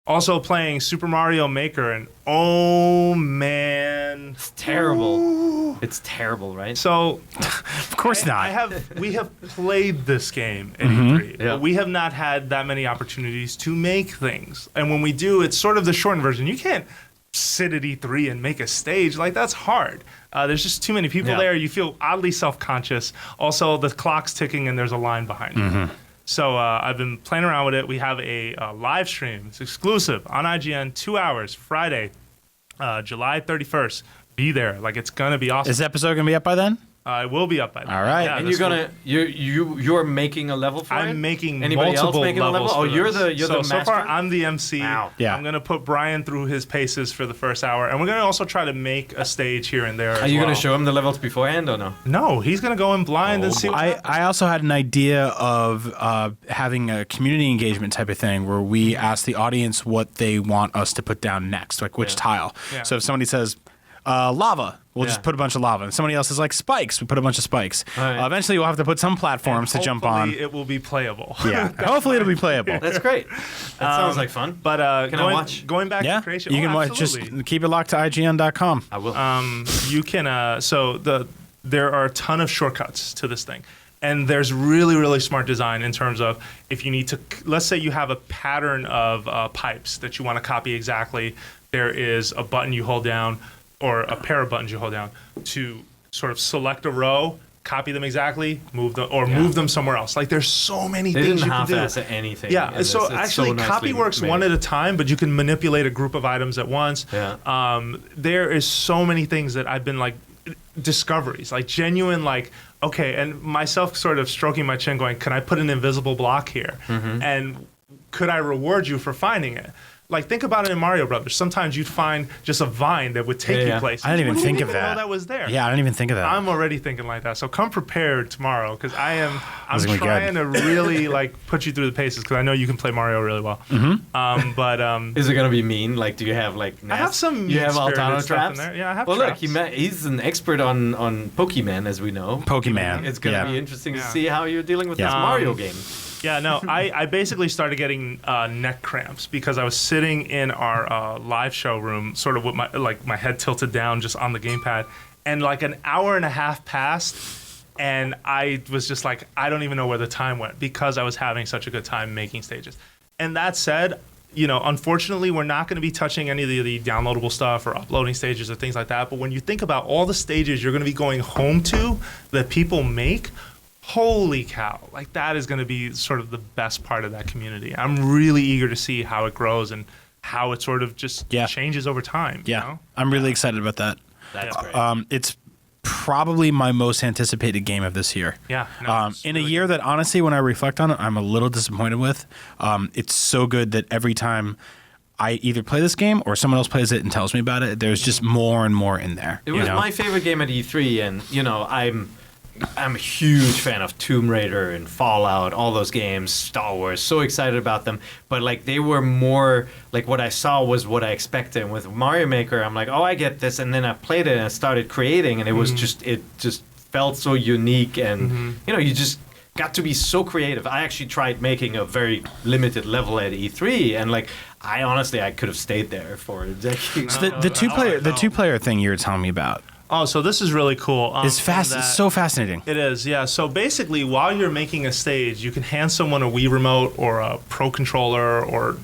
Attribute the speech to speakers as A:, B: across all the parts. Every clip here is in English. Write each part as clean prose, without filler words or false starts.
A: Also playing Super Mario Maker, and oh man,
B: It's terrible. It's terrible, right?
A: So,
C: of course not.
A: We have played this game at E3,
B: Yeah.
A: but we have not had that many opportunities to make things. And when we do, it's sort of the shortened version. You can't sit at E3 and make a stage. Like, that's hard. There's just too many people there. You feel oddly self-conscious. Also, the clock's ticking and there's a line behind you. So I've been playing around with it. We have a live stream. It's exclusive on IGN, 2 hours, Friday, July 31st. Be there. Like, it's going to be awesome.
C: Is the episode going to be up by then?
A: It will be up by then.
C: All right.
A: Yeah,
B: and you're making a level for it?
A: I'm making
B: Anybody
A: multiple
B: else making a
A: levels.
B: level? Oh,
A: for
B: you're
A: this.
B: the master?
A: So far, I'm the MC.
B: Wow.
C: Yeah.
A: I'm going to put Brian through his paces for the first hour, and we're going to also try to make a stage here and there.
B: Are you going to show him the levels beforehand or no?
A: No, he's going to go in blind and see what happens.
C: I also had an idea of having a community engagement type of thing where we ask the audience what they want us to put down next, like which tile.
A: Yeah.
C: So if somebody says lava, we'll just put a bunch of lava. And somebody else is like spikes, we put a bunch of spikes.
B: Right.
C: Eventually we'll have to put some platforms to jump on.
A: Hopefully it will be playable.
C: Yeah, hopefully it'll be playable.
B: That's great. That sounds like fun.
A: But
B: Can I watch?
A: Going back
C: Yeah,
A: to creation,
C: you can watch. Just
A: absolutely.
C: keep it locked to IGN.com.
B: I will.
A: You can there are a ton of shortcuts to this thing, and there's really, really smart design in terms of if you need to, let's say you have a pattern of pipes that you want to copy exactly. There is a button you hold down, or a pair of buttons you hold down to sort of select a row, copy them exactly, move them somewhere else. Like, there's so many
B: they
A: things
B: didn't
A: you can do.
B: half-ass anything.
A: Yeah, so actually, copy works one at a time, but you can manipulate a group of items at once.
B: Yeah.
A: There is so many things that I've been like discoveries, like genuine, like, okay, and myself sort of stroking my chin going, can I put an invisible block here? And could I reward you for finding it? Like, think about it in Mario Brothers. Sometimes you'd find just a vine that would take you places.
C: I didn't even think of
A: know
C: that.
A: that was there.
C: Yeah, I didn't even think of that.
A: I'm already thinking like that. So come prepared tomorrow, because I'm
C: This is gonna be
A: trying
C: good.
A: to really like put you through the paces, because I know you can play Mario really well.
B: Is it gonna be mean? Like, do you have like?
A: I have some
B: You have
A: mean-spirited
B: Altano
A: stuff
B: traps
A: in there. Yeah, I have
B: Well,
A: traps.
B: look, he's an expert on Pokemon, as we know.
C: Pokemon.
B: It's gonna
C: Yeah.
B: be interesting to
A: Yeah.
B: see how you're dealing with
C: Yeah.
B: this Mario game.
A: Yeah, no, I basically started getting neck cramps because I was sitting in our live show room, sort of with my head tilted down just on the gamepad, and like an hour and a half passed, and I was just like, I don't even know where the time went, because I was having such a good time making stages. And that said, unfortunately, we're not going to be touching any of the downloadable stuff or uploading stages or things like that. But when you think about all the stages you're going to be going home to that people make, holy cow, like, that is going to be sort of the best part of that community. I'm really eager to see how it grows and how it sort of just changes over time.
C: Yeah, I'm really excited about that.
B: That's great.
C: It's probably my most anticipated game of this year.
A: Yeah. No,
C: In a year that, honestly, when I reflect on it, I'm a little disappointed with. It's so good that every time I either play this game or someone else plays it and tells me about it, there's just more and more in there.
B: It was my favorite game at E3, and I'm a huge fan of Tomb Raider and Fallout, all those games, Star Wars, so excited about them. But like, they were more like, what I saw was what I expected. And with Mario Maker, I'm like, oh, I get this. And then I played it and I started creating, and it was it just felt so unique. And, you just got to be so creative. I actually tried making a very limited level at E3, and like, I could have stayed there for a decade.
C: So the two-player thing you were telling me about.
A: Oh, so this is really cool.
C: It's so fascinating.
A: It is, yeah. So basically, while you're making a stage, you can hand someone a Wii remote or a Pro controller, or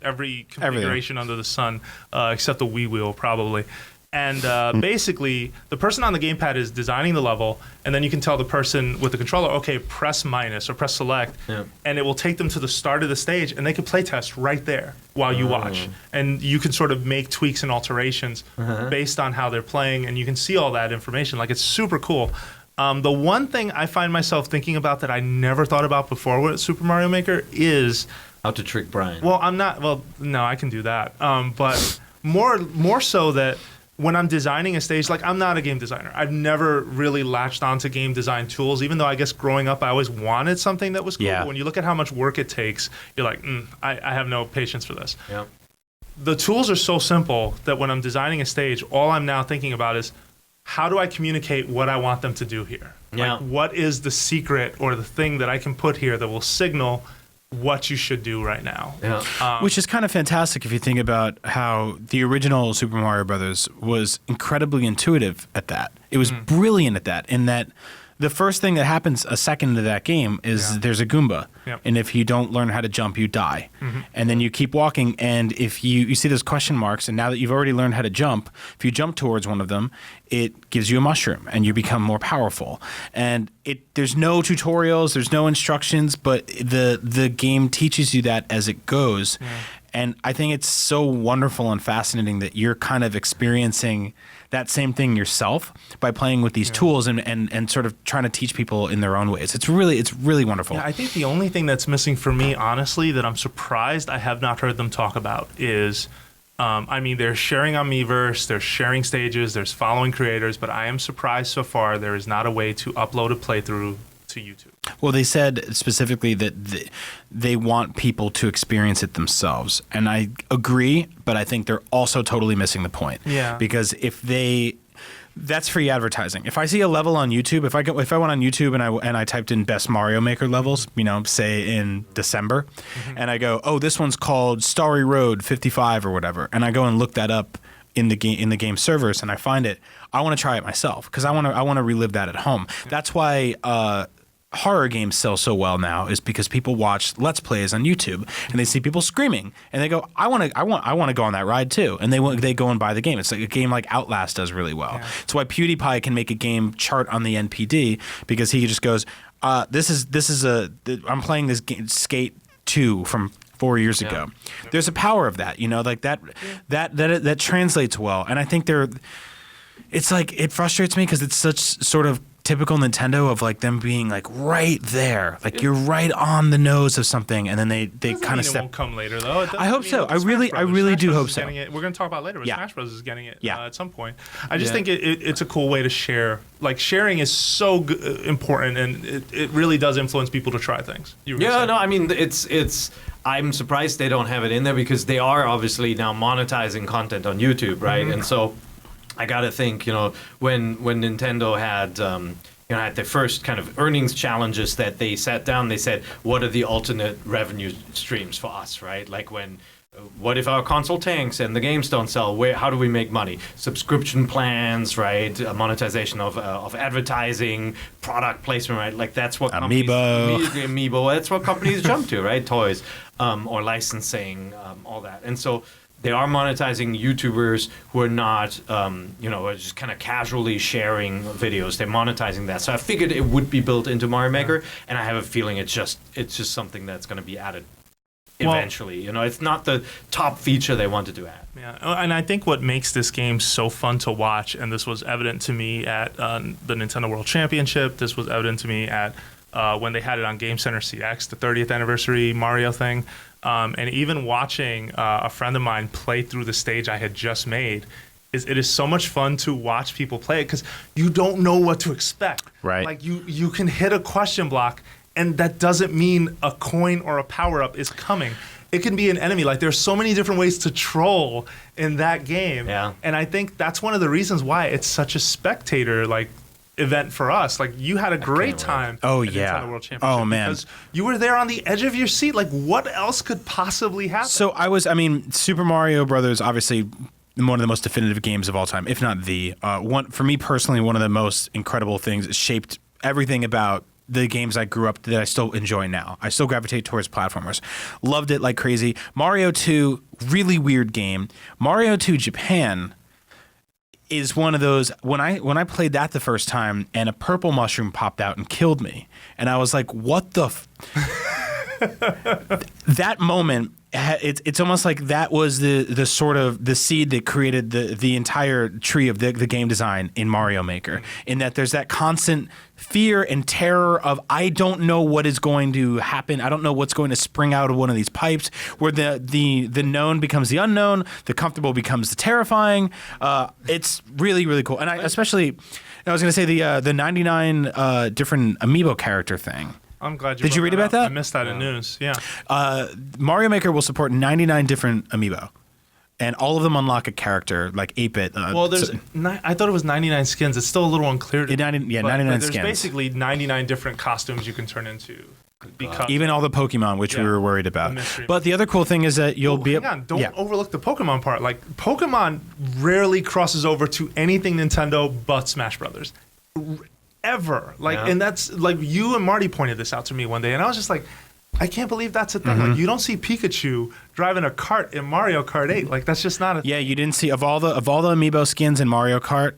A: every configuration under the sun, except the Wii wheel probably. And basically, the person on the gamepad is designing the level, and then you can tell the person with the controller, okay, press minus or press select, and it will take them to the start of the stage, and they can play test right there while you watch. And you can sort of make tweaks and alterations based on how they're playing, and you can see all that information. Like, it's super cool. The one thing I find myself thinking about that I never thought about before with Super Mario Maker is
B: how to trick Brian.
A: Well, no, I can do that. But more so that when I'm designing a stage, like, I'm not a game designer. I've never really latched onto game design tools, even though I guess growing up I always wanted something that was cool.
C: Yeah.
A: But when you look at how much work it takes, you're like, I have no patience for this.
B: Yeah.
A: The tools are so simple that when I'm designing a stage, all I'm now thinking about is, how do I communicate what I want them to do here?
B: Yeah.
A: Like, what is the secret or the thing that I can put here that will signal what you should do right now.
B: Yeah.
C: Which is kind of fantastic if you think about how the original Super Mario Brothers was incredibly intuitive at that. It was brilliant at that, in that the first thing that happens a second into that game is there's a Goomba.
A: Yep.
C: And if you don't learn how to jump, you die. And then you keep walking, and if you see those question marks, and now that you've already learned how to jump, if you jump towards one of them, it gives you a mushroom, and you become more powerful. And there's no tutorials, there's no instructions, but the game teaches you that as it goes. And I think it's so wonderful and fascinating that you're kind of experiencing that same thing yourself by playing with these tools and sort of trying to teach people in their own ways. It's really wonderful.
A: Yeah, I think the only thing that's missing for me, honestly, that I'm surprised I have not heard them talk about is, they're sharing on Miiverse, they're sharing stages, there's following creators, but I am surprised so far there is not a way to upload a playthrough to YouTube.
C: Well, they said specifically that they want people to experience it themselves. And I agree, but I think they're also totally missing the point.
A: Yeah.
C: Because that's free advertising. If I see a level on YouTube, if I went on YouTube and I typed in best Mario Maker levels, say in December, and I go, oh, this one's called Starry Road 55 or whatever, and I go and look that up in the game servers and I find it, I want to try it myself because I want to relive that at home. That's why horror games sell so well now, is because people watch Let's Plays on YouTube and they see people screaming and they go, I want to go on that ride too, and they go and buy the game. It's like a game like Outlast does really well.
A: Yeah.
C: It's why PewDiePie can make a game chart on the NPD, because he just goes, I'm playing this game, Skate 2 from 4 years ago. There's a power of that, like that translates well, and I think it's like, it frustrates me because it's such sort of typical Nintendo of like them being like right there, like you're right on the nose of something, and then they kind of step.
A: It won't come later though.
C: I hope so. I really do hope so.
A: We're going to talk about it later, but
C: Yeah.
A: Smash Bros is getting it
C: Yeah.
A: at some point. I just think it's a cool way to share. Like sharing is so important, and it really does influence people to try things.
B: It's. I'm surprised they don't have it in there because they are obviously now monetizing content on YouTube, right? And so I got to think, when Nintendo had, at their first kind of earnings challenges that they sat down, they said, what are the alternate revenue streams for us, right? Like what if our console tanks and the games don't sell? How do we make money? Subscription plans, right? Monetization of advertising, product placement, right? Like that's what Amiibo. That's what companies jump to, right? Toys, or licensing, all that. And so they are monetizing YouTubers who are not, just kind of casually sharing videos. They're monetizing that. So I figured it would be built into Mario Maker, and I have a feeling it's just something that's going to be added eventually. It's not the top feature they wanted to add.
A: Yeah, and I think what makes this game so fun to watch, and this was evident to me at the Nintendo World Championship. This was evident to me at when they had it on Game Center CX, the 30th anniversary Mario thing. And even watching a friend of mine play through the stage I had just made, it is so much fun to watch people play it because you don't know what to expect.
C: Right.
A: Like you can hit a question block, and that doesn't mean a coin or a power-up is coming. It can be an enemy. Like there's so many different ways to troll in that game.
B: Yeah.
A: And I think that's one of the reasons why it's such a spectator event for us. Like you had a great time at Nintendo World Championship.
C: Oh man,
A: because you were there on the edge of your seat. Like what else could possibly happen?
C: So Super Mario Brothers, obviously one of the most definitive games of all time, if not the one for me personally. One of the most incredible things. It shaped everything about the games I grew up that I still enjoy now. I still gravitate towards platformers. Loved it like crazy. Mario 2, really weird game. Mario 2 Japan is one of those, when I played that the first time and a purple mushroom popped out and killed me, and I was like, what the that moment, it's almost like that was the sort of the seed that created the entire tree of the game design in Mario Maker, in that there's that constant fear and terror of I don't know what is going to happen. I don't know what's going to spring out of one of these pipes, where the known becomes the unknown, the comfortable becomes the terrifying. It's really, really cool. And I was going to say the 99 different amiibo character thing.
A: I'm glad you
C: Did you read about that?
A: I missed that in news. Yeah.
C: Mario Maker will support 99 different amiibo, and all of them unlock a character like 8-bit.
A: I thought it was 99 skins. It's still a little unclear to me.
C: 99
A: but
C: skins.
A: There's basically 99 different costumes you can turn into. because
C: Even all the Pokemon, which we
A: Yeah.
C: were worried about.
A: The mystery.
C: But the other cool thing is that you'll be
A: hang on, don't
C: yeah.
A: overlook the Pokemon part. Like Pokemon rarely crosses over to anything Nintendo but Smash Brothers. Ever. Like
B: Yeah.
A: and that's like you and Marty pointed this out to me one day and I was just like I can't believe that's a thing.
C: Mm-hmm.
A: Like you don't see Pikachu driving a cart in Mario Kart 8. Like that's just not a
C: Yeah, you didn't see of all the amiibo skins in Mario Kart,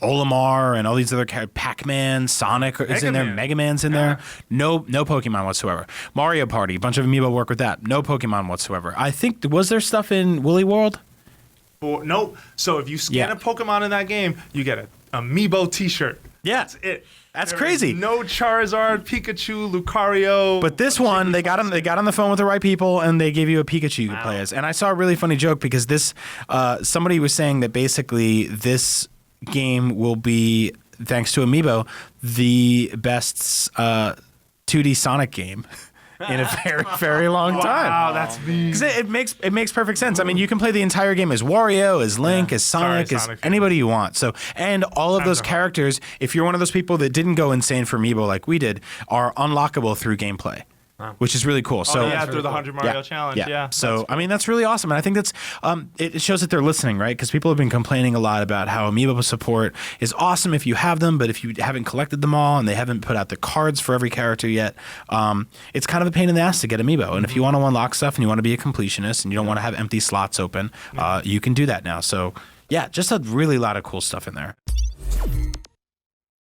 C: Olimar and all these other Pac-Man, Sonic is in there,
A: Man.
C: Mega Man's in there. No Pokemon whatsoever. Mario Party, a bunch of amiibo work with that. No Pokemon whatsoever. I think was there stuff in Woolly World?
A: Nope. So if you scan
C: Yeah.
A: a Pokemon in that game, you get an Amiibo T-shirt.
C: Yeah.
A: That's it.
C: That's
A: There
C: crazy.
A: is no Charizard, Pikachu, Lucario.
C: But this one, they got on the phone with the right people, and they gave you a Pikachu you could play as. And I saw a really funny joke because this, somebody was saying that basically this game will be, thanks to Amiibo, the best 2D Sonic game in a very, very long time.
A: Wow, that's me.
C: Because it makes perfect sense. I mean, you can play the entire game as Wario, as Link, as Sonic,
A: Sorry,
C: as
A: Sonic.
C: anybody you want. So, and all of those
A: are hard.
C: characters, if you're one of those people that didn't go insane for Amiibo like we did, are unlockable through gameplay, which is really cool. So,
A: yeah, through the 100 Mario challenge. Yeah.
C: So, I mean, that's really awesome. And I think that's, it shows that they're listening, right? Because people have been complaining a lot about how Amiibo support is awesome if you have them, but if you haven't collected them all and they haven't put out the cards for every character yet, it's kind of a pain in the ass to get Amiibo. And if you want to unlock stuff and you want to be a completionist and you don't want to have empty slots open, you can do that now. So, yeah, just a really lot of cool stuff in there.